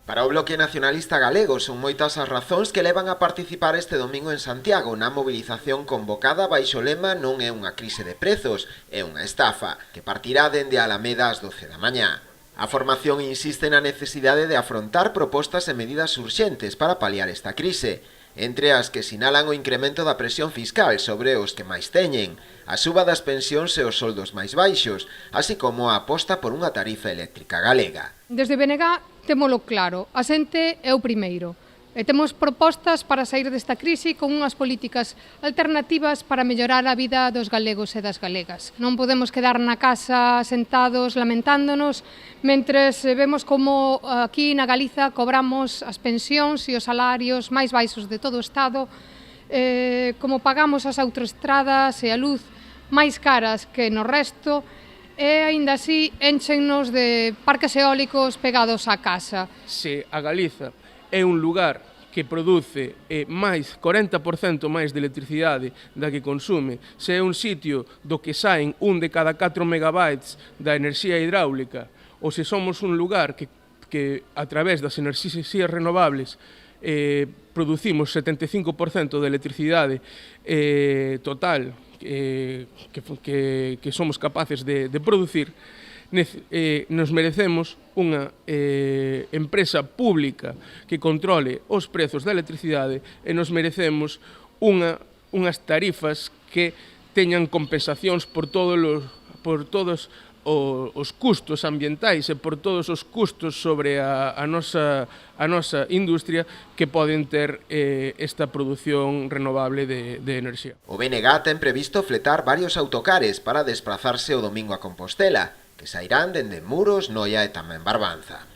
Para o Bloque Nacionalista Galego son moitas as razóns que levan a participar este domingo en Santiago na movilización convocada baixo o lema "Non é unha crise de prezos, é unha estafa", que partirá dende a Alameda ás 12 da mañá. A formación insiste na necesidade de afrontar propostas e medidas urxentes para paliar esta crise, entre as que sinalan o incremento da presión fiscal sobre os que máis teñen, a suba das pensións e os soldos máis baixos, así como a aposta por unha tarifa eléctrica galega. Desde BNG témolo claro, a xente é o primeiro. E temos propostas para sair desta crise con unhas políticas alternativas para mellorar a vida dos galegos e das galegas. Non podemos quedar na casa sentados lamentándonos mentres vemos como aquí na Galiza cobramos as pensións e os salarios máis baixos de todo o Estado, como pagamos as autoestradas e a luz máis caras que no resto, e aínda así énchenos de parques eólicos pegados á casa. Se a Galiza é un lugar que produce máis 40% máis de electricidade da que consume, se é un sitio do que saen 1 de cada 4 megabytes da enerxía hidráulica, ou se somos un lugar que a través das enerxías renovables producimos 75% de electricidade total que somos capaces de producir, nos merecemos unha empresa pública que controle os prezos da electricidade e nos merecemos unhas tarifas que teñan compensacións por todos os custos ambientais e por todos os custos sobre a nosa industria que poden ter esta produción renovable de enerxía. O BNG ten previsto fletar varios autocares para desplazarse o domingo a Compostela, que sairán dende Muros, Noia e tamén Barbanza.